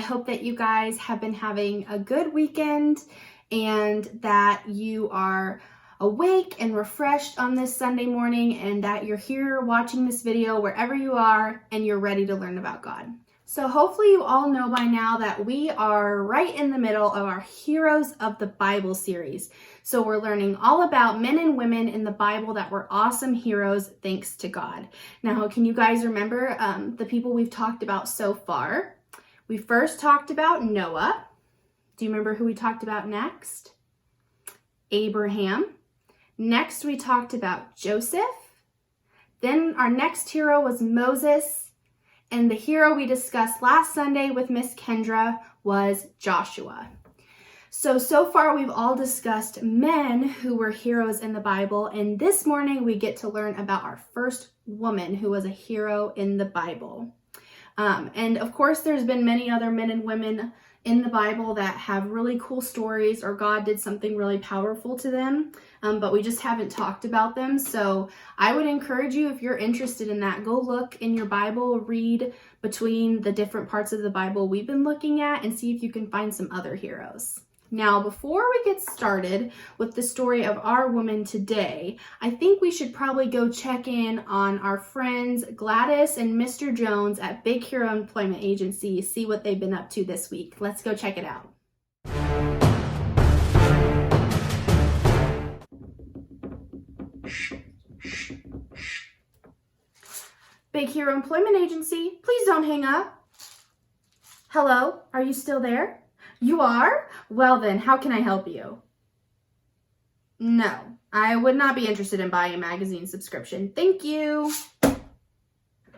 hope that you guys have been having a good weekend and that you are awake and refreshed on this Sunday morning and that you're here watching this video wherever you are and you're ready to learn about God. So hopefully you all know by now that we are right in the middle of our Heroes of the Bible series. So we're learning all about men and women in the Bible that were awesome heroes thanks to God. Now, can you guys remember the people we've talked about so far? We first talked about Noah. Do you remember who we talked about next? Abraham. Next, we talked about Joseph. Then our next hero was Moses. And the hero we discussed last Sunday with Miss Kendra was Joshua. So far we've all discussed men who were heroes in the Bible, and this morning we get to learn about our first woman who was a hero in the Bible. And of course there's been many other men and women in the Bible that have really cool stories or God did something really powerful to them, but we just haven't talked about them. So I would encourage you, if you're interested in that, go look in your Bible, read between the different parts of the Bible we've been looking at and see if you can find some other heroes. Now, before we get started with the story of our woman today, I think we should probably go check in on our friends Gladys and Mr. Jones at Big Hero Employment Agency, see what they've been up to this week. Let's go check it out. Big Hero Employment Agency, please don't hang up. Hello, are you still there? You are? Well then, how can I help you? No, I would not be interested in buying a magazine subscription. Thank you.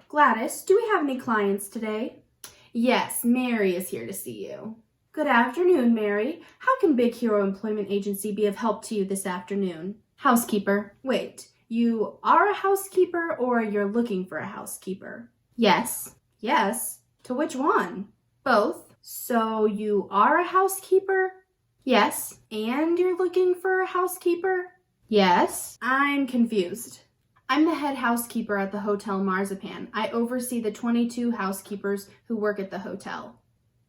Gladys, do we have any clients today? Yes, Mary is here to see you. Good afternoon, Mary. How can Big Hero Employment Agency be of help to you this afternoon? Housekeeper. Wait, you are a housekeeper or you're looking for a housekeeper? Yes. Yes? To which one? Both. So you are a housekeeper? Yes. And you're looking for a housekeeper? Yes. I'm confused. I'm the head housekeeper at the Hotel Marzipan. I oversee the 22 housekeepers who work at the hotel.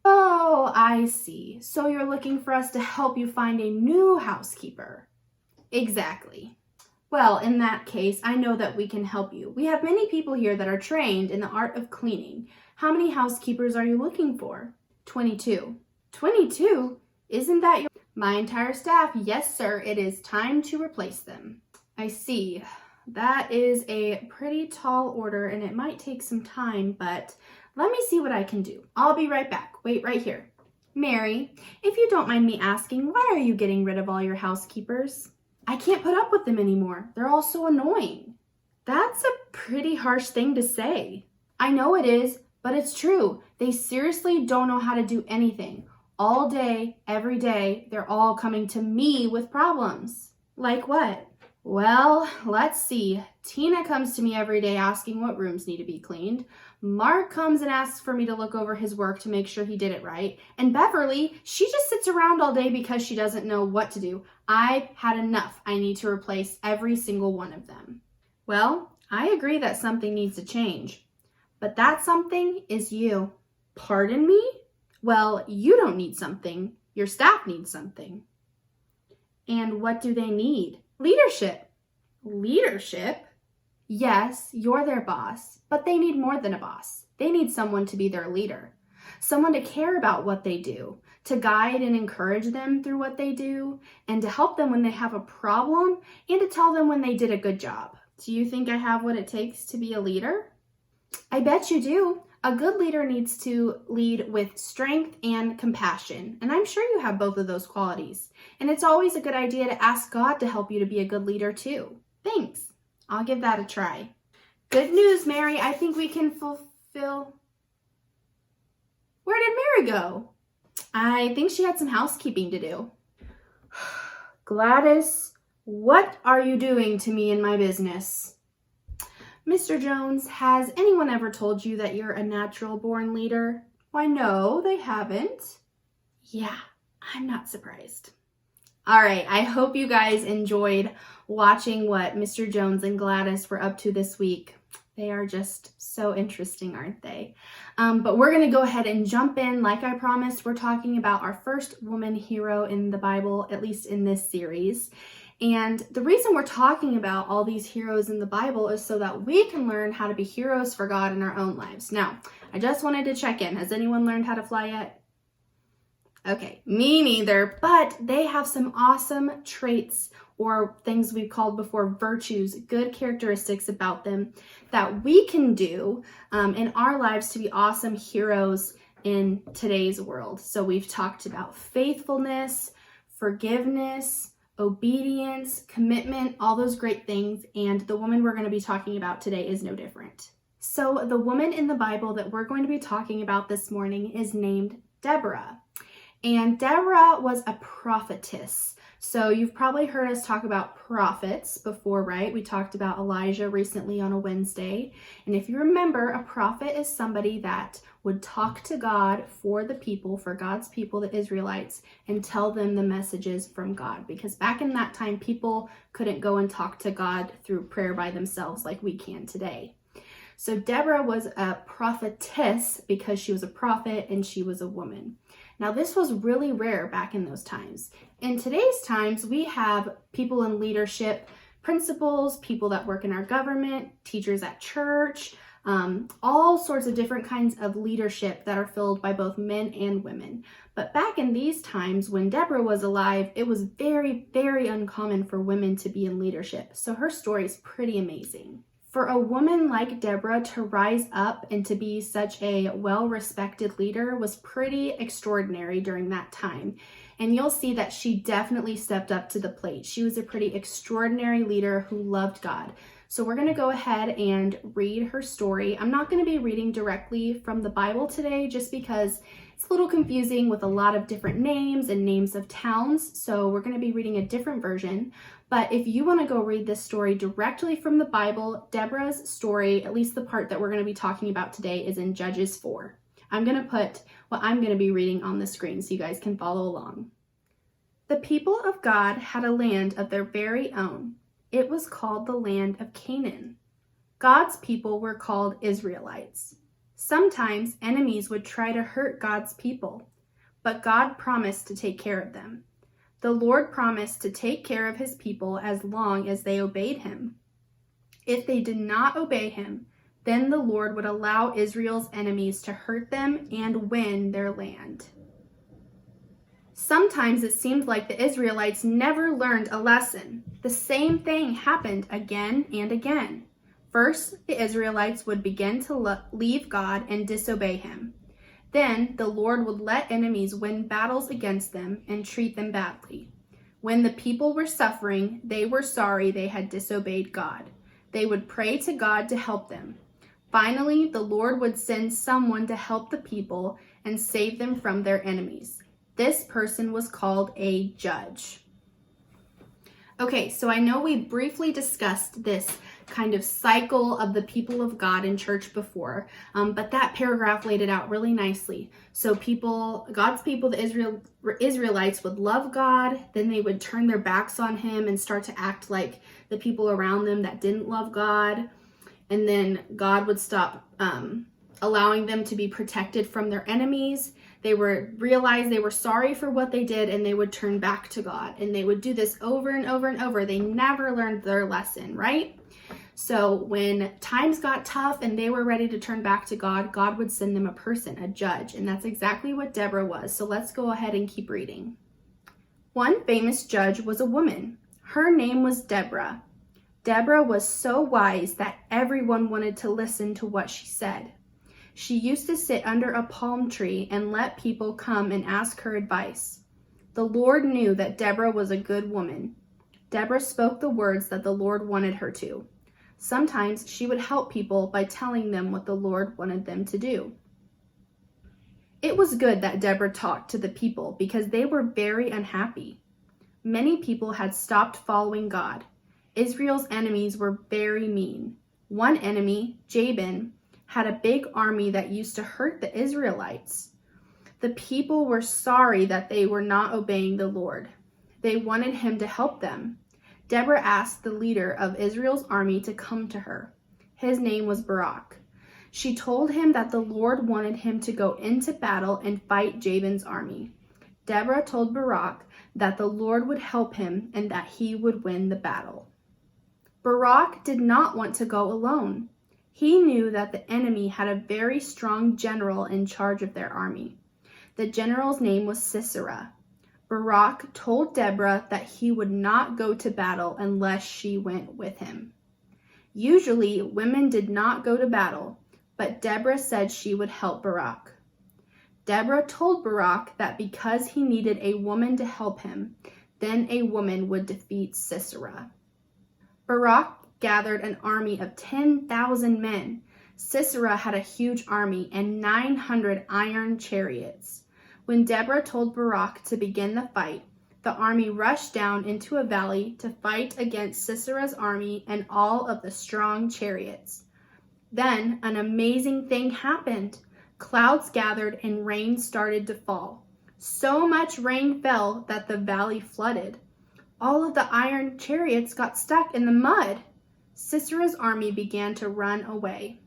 Oh, I see. So you're looking for us to help you find a new housekeeper? Exactly. Well, in that case, I know that we can help you. We have many people here that are trained in the art of cleaning. How many housekeepers are you looking for? 22. 22? Isn't that your... My entire staff? Yes, sir. It is time to replace them. I see. That is a pretty tall order and it might take some time, but let me see what I can do. I'll be right back. Wait right here. Mary, if you don't mind me asking, why are you getting rid of all your housekeepers? I can't put up with them anymore. They're all so annoying. That's a pretty harsh thing to say. I know it is, but it's true. They seriously don't know how to do anything. All day, every day, they're all coming to me with problems. Like what? Well, let's see. Tina comes to me every day asking what rooms need to be cleaned. Mark comes and asks for me to look over his work to make sure he did it right. And Beverly, she just sits around all day because she doesn't know what to do. I've had enough. I need to replace every single one of them. Well, I agree that something needs to change. But that something is you. Pardon me? Well, you don't need something. Your staff needs something. And what do they need? Leadership. Leadership? Yes, you're their boss, but they need more than a boss. They need someone to be their leader. Someone to care about what they do, to guide and encourage them through what they do, and to help them when they have a problem, and to tell them when they did a good job. Do you think I have what it takes to be a leader? I bet you do. A good leader needs to lead with strength and compassion, and I'm sure you have both of those qualities. And it's always a good idea to ask God to help you to be a good leader too. Thanks. I'll give that a try. Good news, Mary. I think we can fulfill... Where did Mary go? I think she had some housekeeping to do. Gladys, what are you doing to me in my business? Mr. Jones, has anyone ever told you that you're a natural-born leader? Why, no, they haven't. Yeah, I'm not surprised. All right, I hope you guys enjoyed watching what Mr. Jones and Gladys were up to this week. They are just so interesting, aren't they? But we're going to go ahead and jump in. Like I promised, we're talking about our first woman hero in the Bible, at least in this series. And the reason we're talking about all these heroes in the Bible is so that we can learn how to be heroes for God in our own lives. Now, I just wanted to check in. Has anyone learned how to fly yet? Okay, me neither, but they have some awesome traits or things we've called before virtues, good characteristics about them that we can do in our lives to be awesome heroes in today's world. So we've talked about faithfulness, forgiveness, obedience, commitment, all those great things, and the woman we're going to be talking about today is no different. So the woman in the Bible that we're going to be talking about this morning is named Deborah. And Deborah was a prophetess. So you've probably heard us talk about prophets before, right? We talked about Elijah recently on a Wednesday. And if you remember, a prophet is somebody that would talk to God for the people, for God's people, the Israelites, and tell them the messages from God. Because back in that time, people couldn't go and talk to God through prayer by themselves like we can today. So Deborah was a prophetess because she was a prophet and she was a woman. Now, this was really rare back in those times. In today's times, we have people in leadership, principals, people that work in our government, teachers at church, all sorts of different kinds of leadership that are filled by both men and women. But back in these times, when Deborah was alive, it was very, very uncommon for women to be in leadership. So her story is pretty amazing. For a woman like Deborah to rise up and to be such a well-respected leader was pretty extraordinary during that time. And you'll see that she definitely stepped up to the plate. She was a pretty extraordinary leader who loved God. So we're going to go ahead and read her story. I'm not going to be reading directly from the Bible today just because it's a little confusing with a lot of different names and names of towns. So we're going to be reading a different version. But if you want to go read this story directly from the Bible, Deborah's story, at least the part that we're going to be talking about today, is in Judges 4. I'm going to put what I'm going to be reading on the screen so you guys can follow along. The people of God had a land of their very own. It was called the land of Canaan. God's people were called Israelites. Sometimes enemies would try to hurt God's people, but God promised to take care of them. The Lord promised to take care of his people as long as they obeyed him. If they did not obey him, then the Lord would allow Israel's enemies to hurt them and win their land. Sometimes it seemed like the Israelites never learned a lesson. The same thing happened again and again. First, the Israelites would begin to leave God and disobey him. Then the Lord would let enemies win battles against them and treat them badly. When the people were suffering, they were sorry they had disobeyed God. They would pray to God to help them. Finally, the Lord would send someone to help the people and save them from their enemies. This person was called a judge. Okay, so I know we briefly discussed this kind of cycle of the people of God in church before, but that paragraph laid it out really nicely. So God's people, the Israelites would love God, then they would turn their backs on him and start to act like the people around them that didn't love God, and then God would stop allowing them to be protected from their enemies. They would realize they were sorry for what they did and they would turn back to God. And they would do this over and over and over. They never learned their lesson, right? So when times got tough and they were ready to turn back to God, God would send them a person, a judge. And that's exactly what Deborah was. So let's go ahead and keep reading. One famous judge was a woman. Her name was Deborah. Deborah was so wise that everyone wanted to listen to what she said. She used to sit under a palm tree and let people come and ask her advice. The Lord knew that Deborah was a good woman. Deborah spoke the words that the Lord wanted her to. Sometimes she would help people by telling them what the Lord wanted them to do. It was good that Deborah talked to the people because they were very unhappy. Many people had stopped following God. Israel's enemies were very mean. One enemy, Jabin, had a big army that used to hurt the Israelites. The people were sorry that they were not obeying the Lord. They wanted him to help them. Deborah asked the leader of Israel's army to come to her. His name was Barak. She told him that the Lord wanted him to go into battle and fight Jabin's army. Deborah told Barak that the Lord would help him and that he would win the battle. Barak did not want to go alone. He knew that the enemy had a very strong general in charge of their army. The general's name was Sisera. Barak told Deborah that he would not go to battle unless she went with him. Usually, women did not go to battle, but Deborah said she would help Barak. Deborah told Barak that because he needed a woman to help him, then a woman would defeat Sisera. Barak gathered an army of 10,000 men. Sisera had a huge army and 900 iron chariots. When Deborah told Barak to begin the fight, the army rushed down into a valley to fight against Sisera's army and all of the strong chariots. Then an amazing thing happened. Clouds gathered and rain started to fall. So much rain fell that the valley flooded. All of the iron chariots got stuck in the mud. Sisera's army began to run away.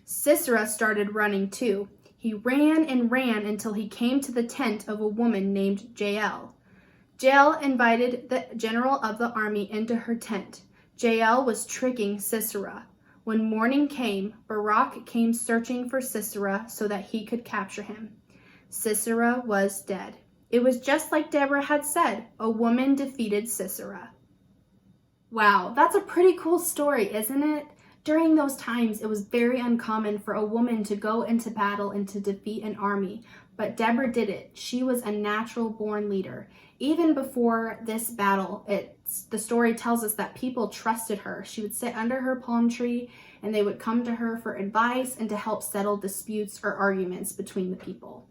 Sisera started running too. He ran and ran until he came to the tent of a woman named Jael. Jael invited the general of the army into her tent. Jael was tricking Sisera. When morning came, Barak came searching for Sisera so that he could capture him. Sisera was dead. It was just like Deborah had said, a woman defeated Sisera. Wow, that's a pretty cool story, isn't it? During those times, it was very uncommon for a woman to go into battle and to defeat an army, but Deborah did it. She was a natural-born leader. Even before this battle, the story tells us that people trusted her. She would sit under her palm tree, and they would come to her for advice and to help settle disputes or arguments between the people.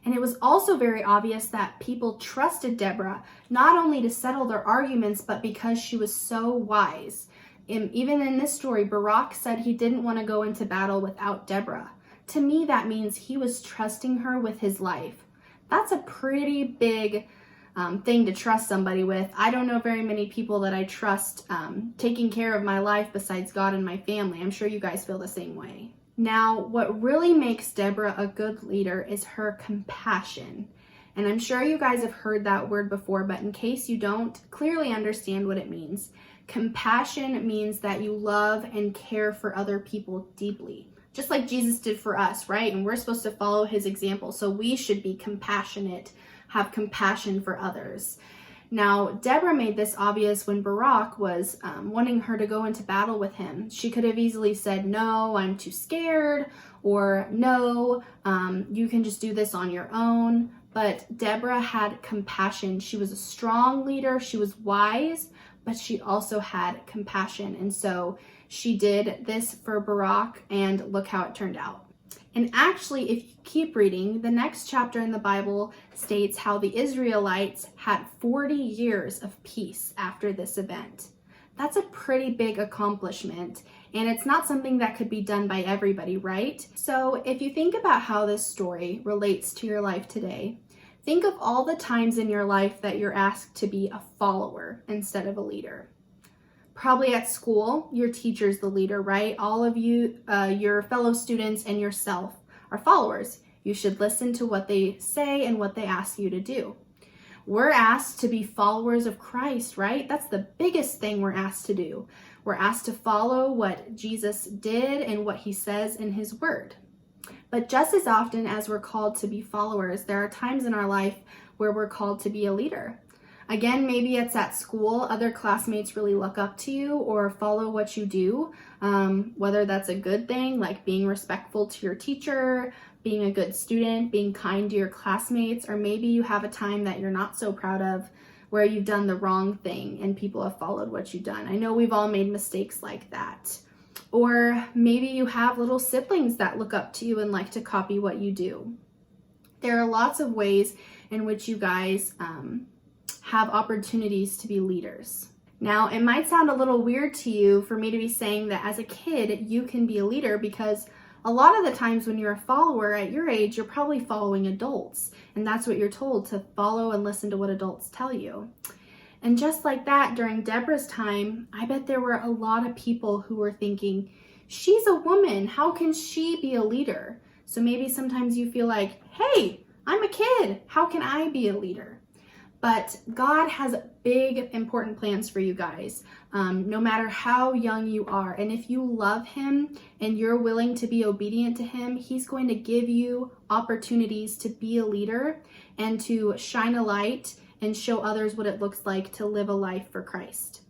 And it was also very obvious that people trusted Deborah, not only to settle their arguments, but because she was so wise. Even in this story, Barak said he didn't want to go into battle without Deborah. To me, that means he was trusting her with his life. That's a pretty big thing to trust somebody with. I don't know very many people that I trust taking care of my life besides God and my family. I'm sure you guys feel the same way. Now, what really makes Deborah a good leader is her compassion. And I'm sure you guys have heard that word before, but in case you don't clearly understand what it means, compassion means that you love and care for other people deeply, just like Jesus did for us, right? And we're supposed to follow his example, so we should be compassionate, have compassion for others. Now, Deborah made this obvious when Barak was wanting her to go into battle with him. She could have easily said, no, I'm too scared, or no, you can just do this on your own. But Deborah had compassion. She was a strong leader. She was wise, but she also had compassion. And so she did this for Barak, and look how it turned out. And actually, if you keep reading, the next chapter in the Bible states how the Israelites had 40 years of peace after this event. That's a pretty big accomplishment, and it's not something that could be done by everybody, right? So if you think about how this story relates to your life today, think of all the times in your life that you're asked to be a follower instead of a leader. Probably at school, your teacher's the leader, right? All of you, your fellow students and yourself are followers. You should listen to what they say and what they ask you to do. We're asked to be followers of Christ, right? That's the biggest thing we're asked to do. We're asked to follow what Jesus did and what he says in his word. But just as often as we're called to be followers, there are times in our life where we're called to be a leader. Again, maybe it's at school, other classmates really look up to you or follow what you do, whether that's a good thing, like being respectful to your teacher, being a good student, being kind to your classmates, or maybe you have a time that you're not so proud of where you've done the wrong thing and people have followed what you've done. I know we've all made mistakes like that. Or maybe you have little siblings that look up to you and like to copy what you do. There are lots of ways in which you guys have opportunities to be leaders. Now, it might sound a little weird to you for me to be saying that as a kid, you can be a leader, because a lot of the times when you're a follower at your age, you're probably following adults, and that's what you're told, to follow and listen to what adults tell you. And just like that, during Deborah's time, I bet there were a lot of people who were thinking, she's a woman. How can she be a leader? So maybe sometimes you feel like, hey, I'm a kid. How can I be a leader? But God has big, important plans for you guys, no matter how young you are. And if you love him and you're willing to be obedient to him, he's going to give you opportunities to be a leader and to shine a light and show others what it looks like to live a life for Christ.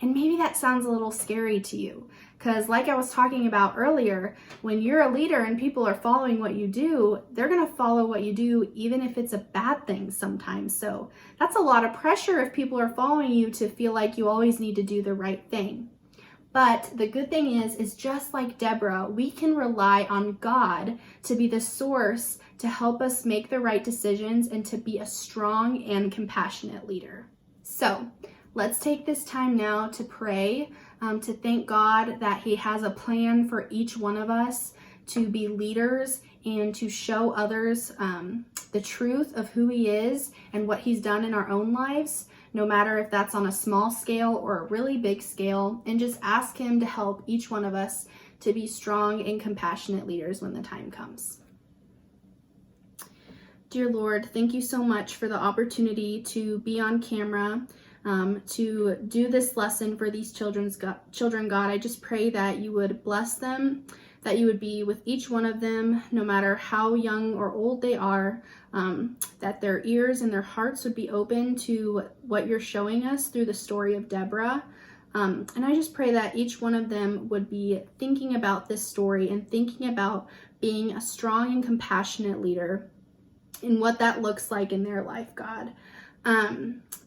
And maybe that sounds a little scary to you, because like I was talking about earlier, when you're a leader and people are following what you do, they're going to follow what you do, even if it's a bad thing sometimes. So that's a lot of pressure if people are following you to feel like you always need to do the right thing. But the good thing is just like Deborah, we can rely on God to be the source to help us make the right decisions and to be a strong and compassionate leader. So let's take this time now to pray, to thank God that he has a plan for each one of us to be leaders and to show others the truth of who he is and what he's done in our own lives, no matter if that's on a small scale or a really big scale, and just ask him to help each one of us to be strong and compassionate leaders when the time comes. Dear Lord, thank you so much for the opportunity to be on camera, to do this lesson for these children, God. I just pray that you would bless them, that you would be with each one of them, no matter how young or old they are, that their ears and their hearts would be open to what you're showing us through the story of Deborah. And I just pray that each one of them would be thinking about this story and thinking about being a strong and compassionate leader and what that looks like in their life, God.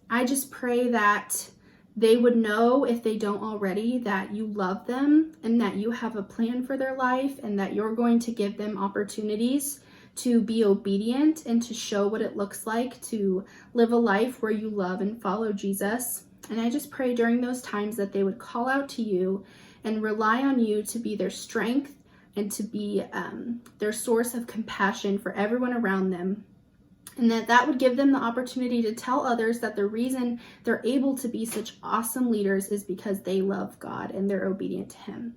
I just pray that they would know, if they don't already, that you love them and that you have a plan for their life and that you're going to give them opportunities to be obedient and to show what it looks like to live a life where you love and follow Jesus. And I just pray during those times that they would call out to you and rely on you to be their strength and to be their source of compassion for everyone around them. And that would give them the opportunity to tell others that the reason they're able to be such awesome leaders is because they love God and they're obedient to him.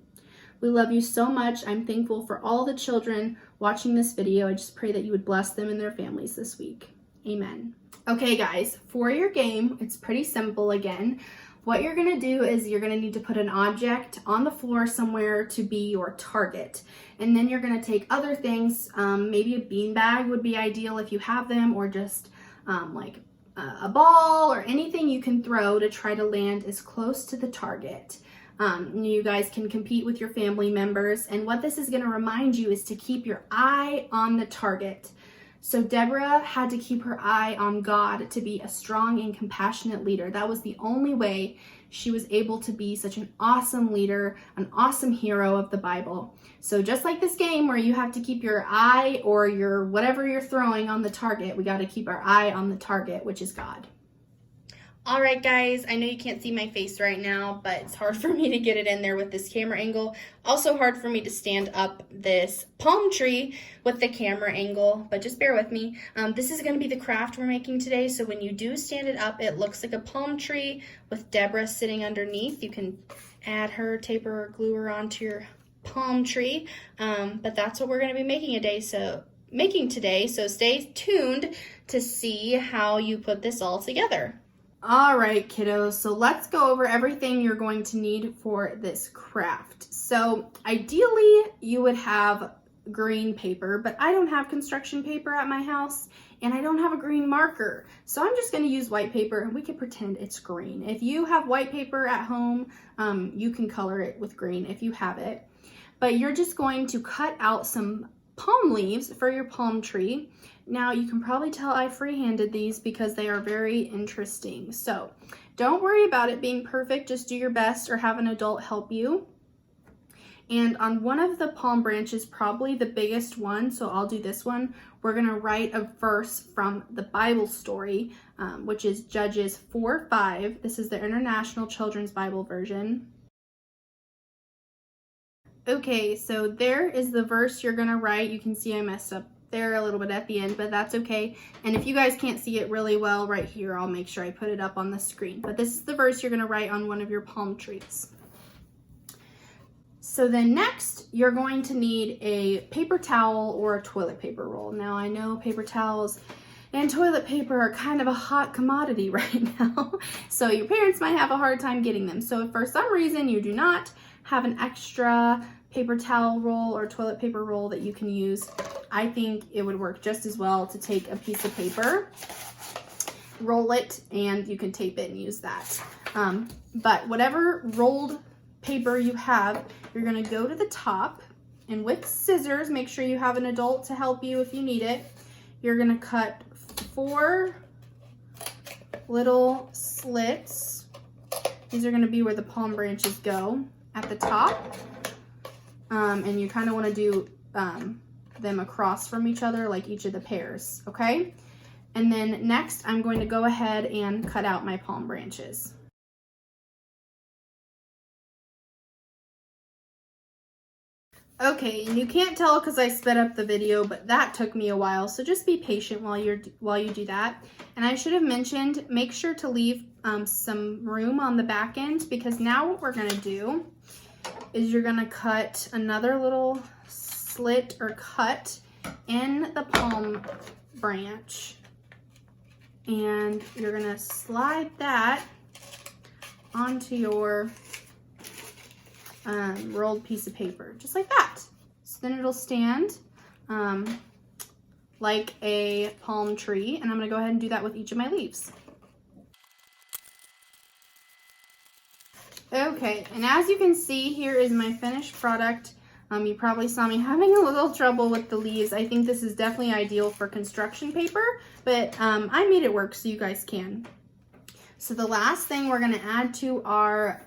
We love you so much. I'm thankful for all the children watching this video. I just pray that you would bless them and their families this week. Amen. Okay, guys, for your game, it's pretty simple again. What you're going to do is you're going to need to put an object on the floor somewhere to be your target. And then you're going to take other things, maybe a beanbag would be ideal if you have them, or just like a ball or anything you can throw to try to land as close to the target. You guys can compete with your family members. And what this is going to remind you is to keep your eye on the target. So Deborah had to keep her eye on God to be a strong and compassionate leader. That was the only way she was able to be such an awesome leader, an awesome hero of the Bible. So just like this game where you have to keep your eye or your whatever you're throwing on the target, we got to keep our eye on the target, which is God. All right, guys, I know you can't see my face right now, but it's hard for me to get it in there with this camera angle. Also hard for me to stand up this palm tree with the camera angle, but just bear with me. This is going to be the craft we're making today, so when you do stand it up, it looks like a palm tree with Deborah sitting underneath. You can add her, tape her, or glue her onto your palm tree, but that's what we're going to be making today, so stay tuned to see how you put this all together. All right, kiddos, so let's go over everything you're going to need for this craft. So ideally, you would have green paper, but I don't have construction paper at my house, and I don't have a green marker. So I'm just going to use white paper, and we can pretend it's green. If you have white paper at home, you can color it with green if you have it. But you're just going to cut out some palm leaves for your palm tree. Now you can probably tell I freehanded these because they are very interesting. So don't worry about it being perfect, just do your best or have an adult help you. And on one of the palm branches, probably the biggest one, so I'll do this one, we're gonna write a verse from the Bible story, which is Judges 4:5. This is the International Children's Bible Version. Okay, so there is the verse you're gonna write. You can see I messed up there a little bit at the end, but that's okay. And if you guys can't see it really well right here, I'll make sure I put it up on the screen. But this is the verse you're gonna write on one of your palm trees. So then next, you're going to need a paper towel or a toilet paper roll. Now I know paper towels and toilet paper are kind of a hot commodity right now, so your parents might have a hard time getting them. So if for some reason you do not have an extra paper towel roll or toilet paper roll that you can use, I think it would work just as well to take a piece of paper, roll it, and you can tape it and use that. But whatever rolled paper you have, you're gonna go to the top, and with scissors, make sure you have an adult to help you if you need it. You're gonna cut 4 little slits. These are gonna be where the palm branches go at the top. And you kind of want to do them across from each other, like each of the pairs, okay? And then next, I'm going to go ahead and cut out my palm branches. Okay, and you can't tell because I sped up the video, but that took me a while, so just be patient while you do that. And I should have mentioned, make sure to leave some room on the back end, because now what we're gonna do is you're gonna cut another little slit or cut in the palm branch, and you're gonna slide that onto your rolled piece of paper, just like that. So then it'll stand like a palm tree, and I'm gonna go ahead and do that with each of my leaves. Okay, and as you can see, here is my finished product. You probably saw me having a little trouble with the leaves. I think this is definitely ideal for construction paper, but I made it work so you guys can. So the last thing we're gonna add to our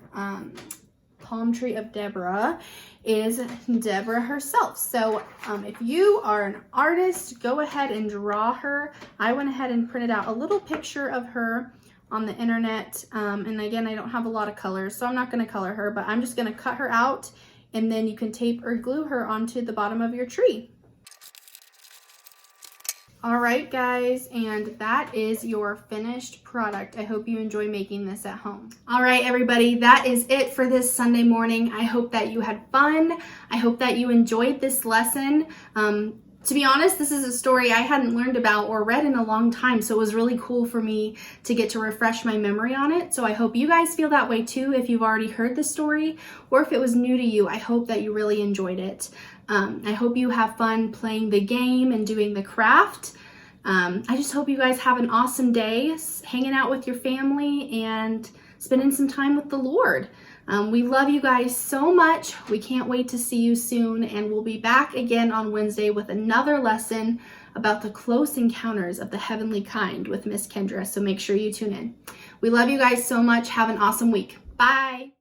palm tree of Deborah is Deborah herself. So if you are an artist, go ahead and draw her. I went ahead and printed out a little picture of her on the internet, and again, I don't have a lot of colors, so I'm not going to color her, but I'm just going to cut her out, and then you can tape or glue her onto the bottom of your tree. All right, guys, and that is your finished product. I hope you enjoy making this at home. All right, everybody, that is it for this Sunday morning. I hope that you had fun. I hope that you enjoyed this lesson. To be honest, this is a story I hadn't learned about or read in a long time, so it was really cool for me to get to refresh my memory on it. So I hope you guys feel that way too if you've already heard the story, or if it was new to you, I hope that you really enjoyed it. I hope you have fun playing the game and doing the craft. I just hope you guys have an awesome day hanging out with your family and spending some time with the Lord. We love you guys so much. We can't wait to see you soon, and we'll be back again on Wednesday with another lesson about the close encounters of the heavenly kind with Miss Kendra, so make sure you tune in. We love you guys so much. Have an awesome week. Bye.